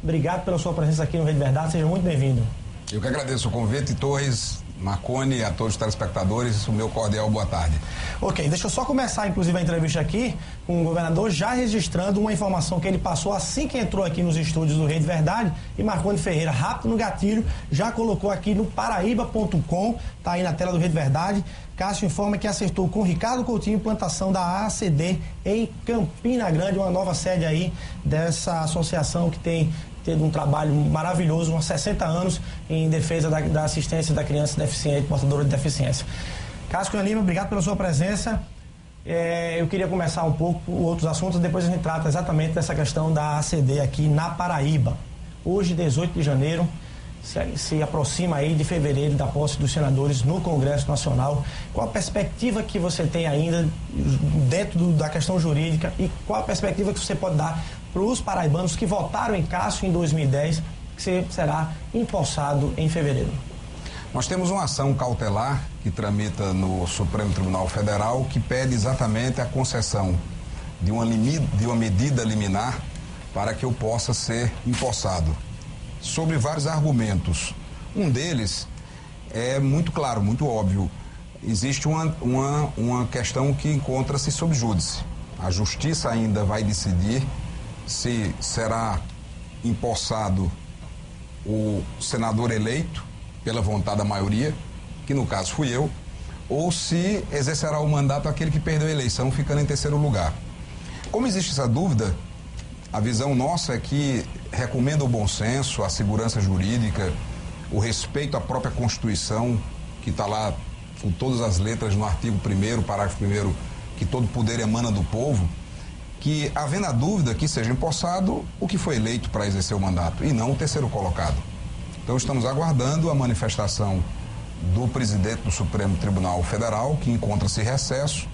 obrigado pela sua presença aqui no Rede Verdade, seja muito bem-vindo. Eu que agradeço o convite, Torres, Marconi, a todos os telespectadores, o meu cordial boa tarde. Ok, deixa eu só começar, inclusive, a entrevista aqui com o governador, já registrando uma informação que ele passou assim que entrou aqui nos estúdios do Rede Verdade, e Marconi Ferreira, rápido no gatilho, já colocou aqui no paraíba.com, tá aí na tela do Rede Verdade. Cássio informa que acertou com Ricardo Coutinho implantação da ACD em Campina Grande, uma nova sede aí dessa associação que tem tido um trabalho maravilhoso, uns 60 anos em defesa da assistência da criança deficiente, portadora de deficiência. Cássio Lima, obrigado pela sua presença. Eu queria começar um pouco com outros assuntos, depois a gente trata exatamente dessa questão da ACD aqui na Paraíba. Hoje, 18 de janeiro, se aproxima aí de fevereiro da posse dos senadores no Congresso Nacional. Qual a perspectiva que você tem ainda dentro da questão jurídica e qual a perspectiva que você pode dar para os paraibanos que votaram em Cássio em 2010, que será empossado em fevereiro? Nós temos uma ação cautelar que tramita no Supremo Tribunal Federal que pede exatamente a concessão de uma medida liminar para que eu possa ser empossado, sobre vários argumentos. Um deles é muito claro, muito óbvio. Existe uma questão que encontra-se sob júdice. A Justiça ainda vai decidir se será empossado o senador eleito pela vontade da maioria, que no caso fui eu, ou se exercerá o mandato aquele que perdeu a eleição, ficando em terceiro lugar. Como existe essa dúvida, a visão nossa é que recomenda o bom senso, a segurança jurídica, o respeito à própria Constituição, que está lá com todas as letras no artigo 1º, parágrafo 1º, que todo poder emana do povo, que, havendo a dúvida, que seja empossado o que foi eleito para exercer o mandato e não o terceiro colocado. Então estamos aguardando a manifestação do presidente do Supremo Tribunal Federal, que encontra-se em recesso,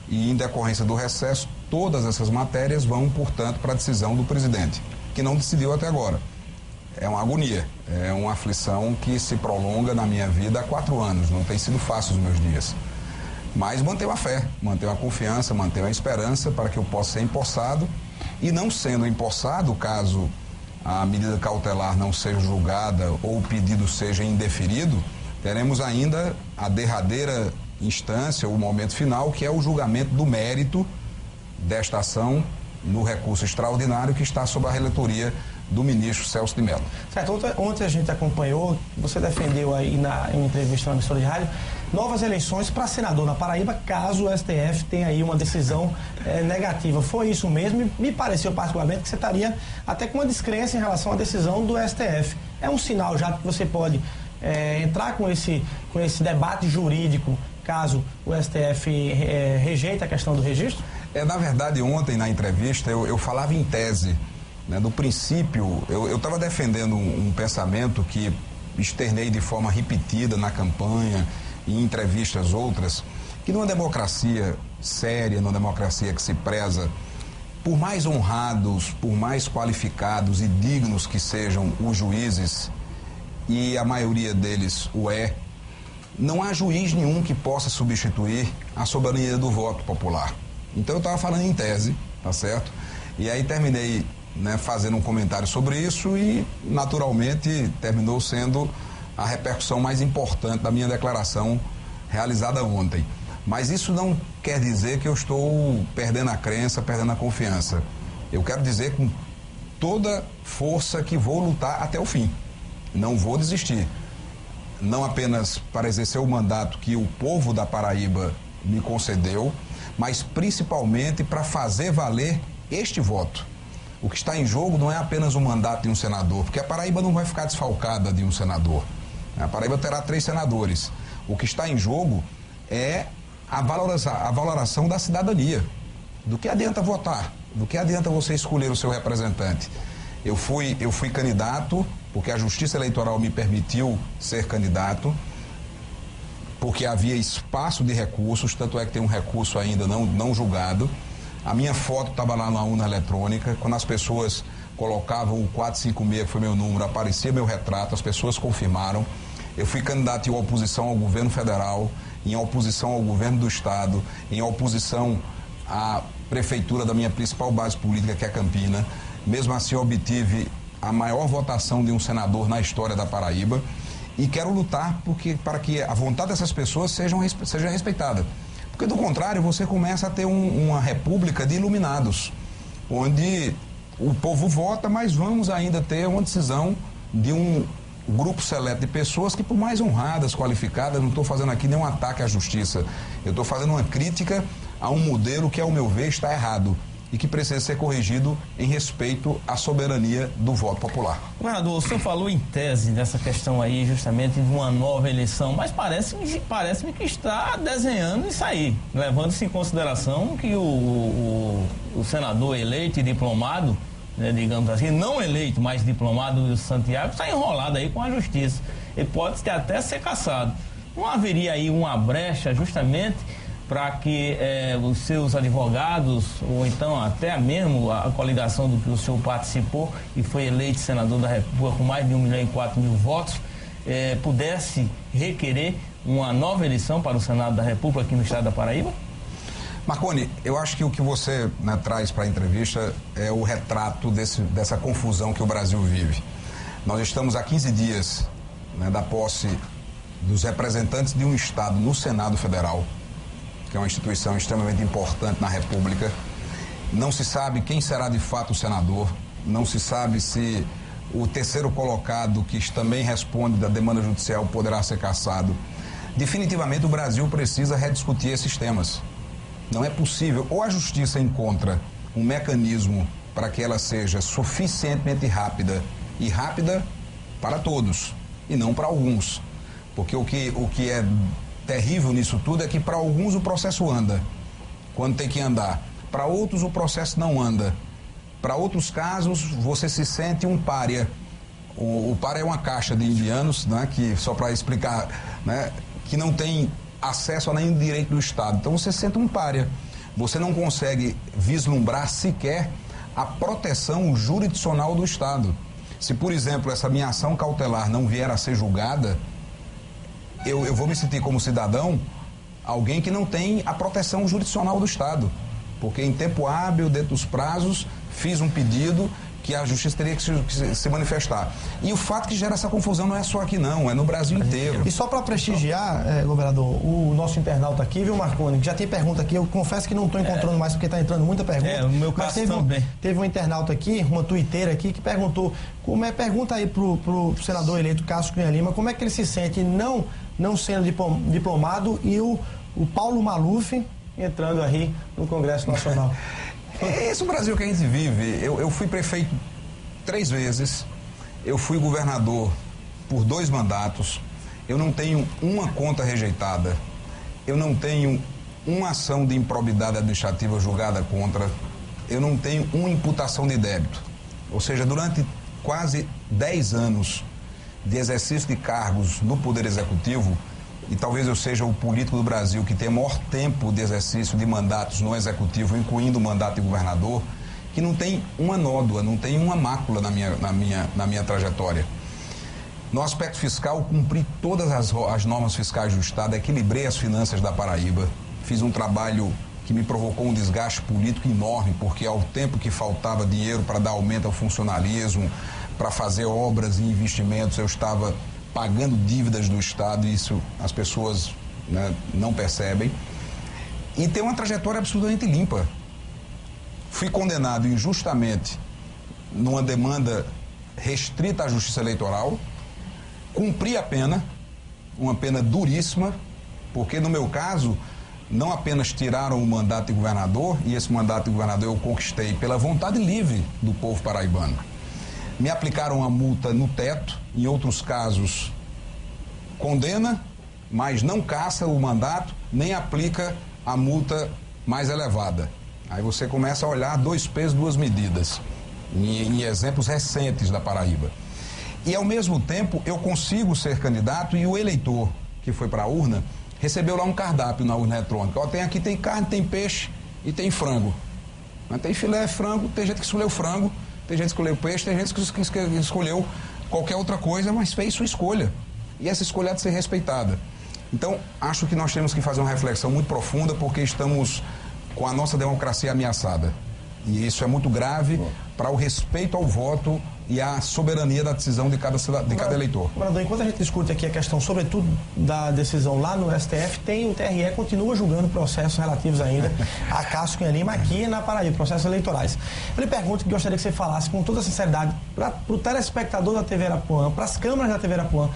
e em decorrência do recesso, todas essas matérias vão, portanto, para a decisão do presidente, que não decidiu até agora. É uma agonia, é uma aflição que se prolonga na minha vida há 4 anos, não tem sido fácil os meus dias. Mas mantenho a fé, mantenho a confiança, mantenho a esperança para que eu possa ser empossado, e não sendo empossado, caso a medida cautelar não seja julgada ou o pedido seja indeferido, teremos ainda a derradeira instância, o momento final, que é o julgamento do mérito desta ação no recurso extraordinário que está sob a relatoria do ministro Celso de Mello. Certo, ontem a gente acompanhou, você defendeu aí em entrevista na emissora de rádio, novas eleições para senador na Paraíba, caso o STF tenha aí uma decisão negativa. Foi isso mesmo? Me pareceu particularmente que você estaria até com uma descrença em relação à decisão do STF. É um sinal já que você pode entrar com esse debate jurídico, caso o STF rejeite a questão do registro? Na verdade, ontem na entrevista eu falava em tese, né, do princípio. Eu estava defendendo um pensamento que externei de forma repetida na campanha e em entrevistas outras, que numa democracia séria, numa democracia que se preza, por mais honrados, por mais qualificados e dignos que sejam os juízes, e a maioria deles o é, não há juiz nenhum que possa substituir a soberania do voto popular. Então eu estava falando em tese, tá certo? E aí terminei, né, fazendo um comentário sobre isso e, naturalmente, terminou sendo a repercussão mais importante da minha declaração realizada ontem. Mas isso não quer dizer que eu estou perdendo a crença, perdendo a confiança. Eu quero dizer com toda força que vou lutar até o fim. Não vou desistir. Não apenas para exercer o mandato que o povo da Paraíba me concedeu, mas principalmente para fazer valer este voto. O que está em jogo não é apenas o mandato de um senador, porque a Paraíba não vai ficar desfalcada de um senador. A Paraíba terá 3 senadores. O que está em jogo é a valoração da cidadania. Do que adianta votar? Do que adianta você escolher o seu representante? Eu fui candidato porque a Justiça Eleitoral me permitiu ser candidato, porque havia espaço de recursos, tanto é que tem um recurso ainda não julgado. A minha foto estava lá na urna eletrônica. Quando as pessoas colocavam o 456, que foi meu número, aparecia meu retrato, as pessoas confirmaram. Eu fui candidato em oposição ao governo federal, em oposição ao governo do estado, em oposição à prefeitura da minha principal base política, que é Campina. Mesmo assim, obtive a maior votação de um senador na história da Paraíba e quero lutar para que a vontade dessas pessoas seja respeitada. Porque, do contrário, você começa a ter uma república de iluminados, onde o povo vota, mas vamos ainda ter uma decisão de um grupo seleto de pessoas que, por mais honradas, qualificadas, não estou fazendo aqui nenhum ataque à justiça, eu estou fazendo uma crítica a um modelo que, ao meu ver, está errado e que precisa ser corrigido em respeito à soberania do voto popular. Governador, o senhor falou em tese nessa questão aí, justamente de uma nova eleição, mas parece-me que está desenhando isso aí, levando-se em consideração que o senador eleito e diplomado, né, digamos assim, não eleito, mas diplomado, o Santiago, está enrolado aí com a justiça. Ele pode até ser cassado. Não haveria aí uma brecha justamente para que os seus advogados, ou então até mesmo a coligação do que o senhor participou e foi eleito senador da República com mais de 1.400.000 votos, pudesse requerer uma nova eleição para o Senado da República aqui no estado da Paraíba? Marconi, eu acho que o que você, né, traz para a entrevista é o retrato dessa confusão que o Brasil vive. Nós estamos há 15 dias, né, da posse dos representantes de um estado no Senado Federal, que é uma instituição extremamente importante na República. Não se sabe quem será de fato o senador, não se sabe se o terceiro colocado, que também responde da demanda judicial, poderá ser cassado. Definitivamente o Brasil precisa rediscutir esses temas. Não é possível, ou a justiça encontra um mecanismo para que ela seja suficientemente rápida, e rápida para todos, e não para alguns. Porque o que é terrível nisso tudo é que para alguns o processo anda, quando tem que andar. Para outros o processo não anda. Para outros casos você se sente um pária. O pária é uma caixa de indianos, né, que, só para explicar, né, que não tem acesso a nenhum direito do Estado. Então você se sente um pária. Você não consegue vislumbrar sequer a proteção jurisdicional do Estado. Se, por exemplo, essa minha ação cautelar não vier a ser julgada, eu vou me sentir como cidadão alguém que não tem a proteção jurisdicional do Estado, porque em tempo hábil, dentro dos prazos, fiz um pedido que a justiça teria que se manifestar. E o fato que gera essa confusão não é só aqui não, é no Brasil inteiro. E só para prestigiar, governador, o nosso internauta aqui, viu, Marconi, que já tem pergunta aqui, eu confesso que não estou encontrando mais porque está entrando muita pergunta. No meu caso também. Teve um internauta aqui, uma tuiteira aqui, que perguntou, pergunta aí pro senador eleito Cássio Cunha Lima, como é que ele se sente não sendo diplomado e o Paulo Maluf entrando aí no Congresso Nacional. É esse o Brasil que a gente vive. Eu fui prefeito 3 vezes, eu fui governador por 2 mandatos, eu não tenho uma conta rejeitada, eu não tenho uma ação de improbidade administrativa julgada contra, eu não tenho uma imputação de débito. Ou seja, durante quase 10 anos de exercício de cargos no Poder Executivo, e talvez eu seja o político do Brasil que tem maior tempo de exercício de mandatos no Executivo, incluindo o mandato de governador, que não tem uma nódoa, não tem uma mácula na minha trajetória. No aspecto fiscal, cumpri todas as normas fiscais do Estado, equilibrei as finanças da Paraíba, fiz um trabalho que me provocou um desgaste político enorme, porque ao tempo que faltava dinheiro para dar aumento ao funcionalismo, para fazer obras e investimentos, eu estava pagando dívidas do Estado, e isso as pessoas, né, não percebem. E tem uma trajetória absolutamente limpa. Fui condenado injustamente numa demanda restrita à Justiça Eleitoral, cumpri a pena, uma pena duríssima, porque no meu caso, não apenas tiraram o mandato de governador, e esse mandato de governador eu conquistei pela vontade livre do povo paraibano. Me aplicaram uma multa no teto, em outros casos condena, mas não caça o mandato, nem aplica a multa mais elevada. Aí você começa a olhar 2 pesos, 2 medidas, em exemplos recentes da Paraíba. E ao mesmo tempo eu consigo ser candidato e o eleitor que foi para a urna recebeu lá um cardápio na urna eletrônica. Ó, aqui tem carne, tem peixe e tem frango. Mas tem filé, frango, tem gente que escolheu frango, tem gente que escolheu peixe, tem gente que escolheu qualquer outra coisa, mas fez sua escolha. E essa escolha há de ser respeitada. Então, acho que nós temos que fazer uma reflexão muito profunda, porque estamos com a nossa democracia ameaçada. E isso é muito grave para o respeito ao voto e a soberania da decisão de cada eleitor. Governador, enquanto a gente discute aqui a questão, sobretudo, da decisão lá no STF, o TRE continua julgando processos relativos ainda a Cássio Cunha Lima aqui na Paraíba, processos eleitorais. Eu lhe pergunto, que gostaria que você falasse com toda sinceridade para o telespectador da TV Arapuã, para as câmaras da TV Arapuã,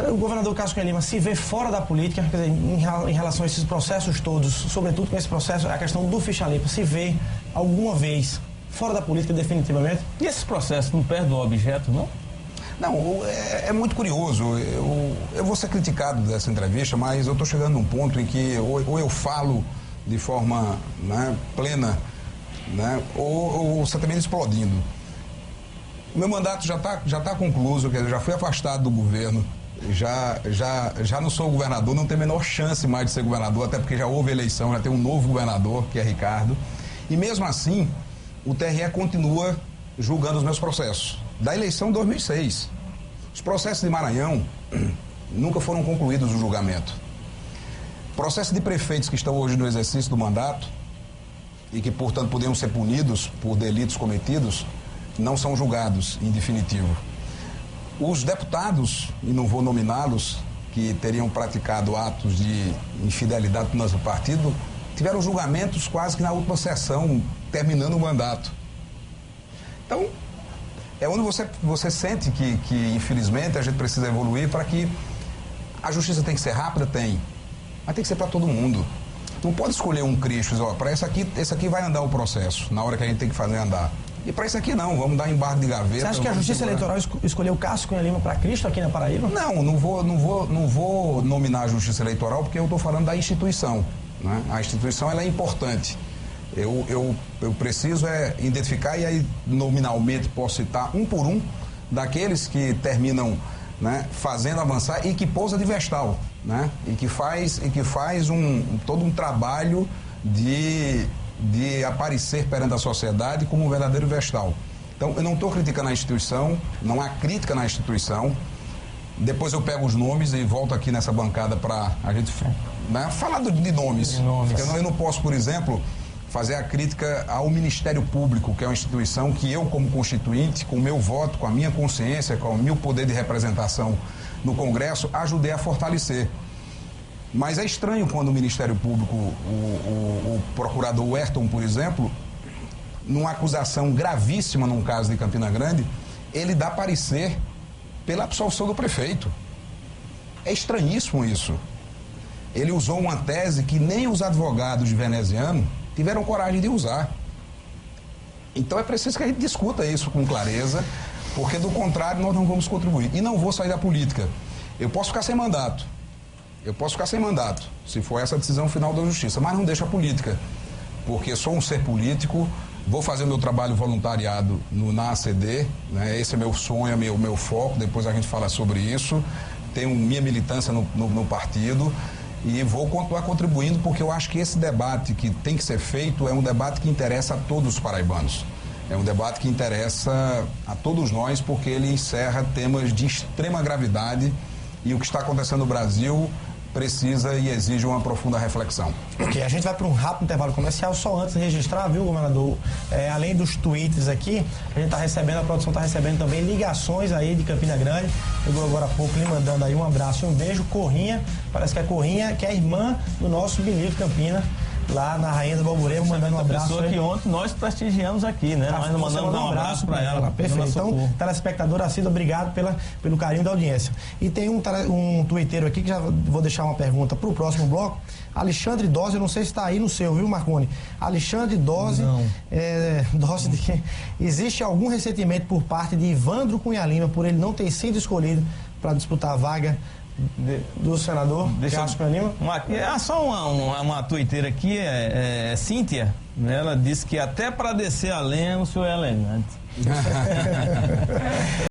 o governador Cássio Cunha Lima se vê fora da política, quer dizer, em relação a esses processos todos, sobretudo com esse processo, a questão do ficha limpa, se vê alguma vez fora da política definitivamente? E esses processos não perdem o objeto, não? Não, é muito curioso. Eu vou ser criticado dessa entrevista, mas eu estou chegando num ponto em que ou eu falo de forma, né, plena, né, ou você também explodindo. O meu mandato já tá concluído, quer dizer, já fui afastado do governo. Já não sou governador, não tenho a menor chance mais de ser governador, até porque já houve eleição, já tem um novo governador, que é Ricardo. E mesmo assim, o TRE continua julgando os meus processos. Da eleição de 2006. Os processos de Maranhão nunca foram concluídos o julgamento. Processos de prefeitos que estão hoje no exercício do mandato e que, portanto, poderiam ser punidos por delitos cometidos, não são julgados em definitivo. Os deputados, e não vou nominá-los, que teriam praticado atos de infidelidade para o nosso partido, tiveram julgamentos quase que na última sessão, terminando o mandato. Então, é onde você sente que, infelizmente, a gente precisa evoluir para que a justiça tem que ser rápida, mas tem que ser para todo mundo. Não pode escolher um Cristo, para esse aqui vai andar o processo, na hora que a gente tem que fazer andar. E para isso aqui vamos dar embargo de gaveta. Você acha que a Justiça Eleitoral escolheu Cássio Cunha Lima para Cristo aqui na Paraíba? Não vou nominar a Justiça Eleitoral porque eu estou falando da instituição, né? A instituição ela é importante. Eu preciso identificar e aí nominalmente posso citar um por um daqueles que terminam, né, fazendo avançar e que pousa de vestal, né? E que faz todo um trabalho de aparecer perante a sociedade como um verdadeiro vestal. Então, eu não estou criticando a instituição, não há crítica na instituição. Depois eu pego os nomes e volto aqui nessa bancada para a gente, né, falar de nomes. Porque eu não posso, por exemplo, fazer a crítica ao Ministério Público, que é uma instituição que eu, como constituinte, com o meu voto, com a minha consciência, com o meu poder de representação no Congresso, ajudei a fortalecer. Mas é estranho quando o Ministério Público, o procurador Ayrton, por exemplo, numa acusação gravíssima num caso de Campina Grande, ele dá parecer pela absolvição do prefeito. É estranhíssimo isso. Ele usou uma tese que nem os advogados de veneziano tiveram coragem de usar. Então é preciso que a gente discuta isso com clareza, porque do contrário nós não vamos contribuir. E não vou sair da política. Eu posso ficar sem mandato. Se for essa a decisão final da Justiça, mas não deixo a política, porque sou um ser político, vou fazer o meu trabalho voluntariado na ACD, né? Esse é meu sonho, meu foco, depois a gente fala sobre isso, tenho minha militância no partido e vou continuar contribuindo, porque eu acho que esse debate que tem que ser feito é um debate que interessa a todos os paraibanos. É um debate que interessa a todos nós, porque ele encerra temas de extrema gravidade e o que está acontecendo no Brasil precisa e exige uma profunda reflexão. Ok, a gente vai para um rápido intervalo comercial, só antes de registrar, viu, governador? Além dos tweets aqui, a gente está recebendo, a produção está recebendo também ligações aí de Campina Grande. Chegou agora há pouco lhe mandando aí um abraço e um beijo. Corrinha, parece que é Corrinha, que é irmã do nosso Bilico Campina, lá na Rainha do Balbureiro, mandando um abraço. Pessoa que ontem nós prestigiamos aqui, né? Nós mandamos um abraço para ela. Perfeito. Então, telespectador assíduo, obrigado pelo carinho da audiência. E tem um twitteiro aqui que já vou deixar uma pergunta para o próximo bloco. Alexandre Dose, eu não sei se está aí no seu, viu, Marconi? Alexandre Dose, Dose de quem? Existe algum ressentimento por parte de Ivandro Cunha Lima por ele não ter sido escolhido para disputar a vaga do senador Cássio Cunha Lima? Só uma tuiteira aqui, Cíntia, né? Ela disse que até para descer a lenha o senhor é elegante.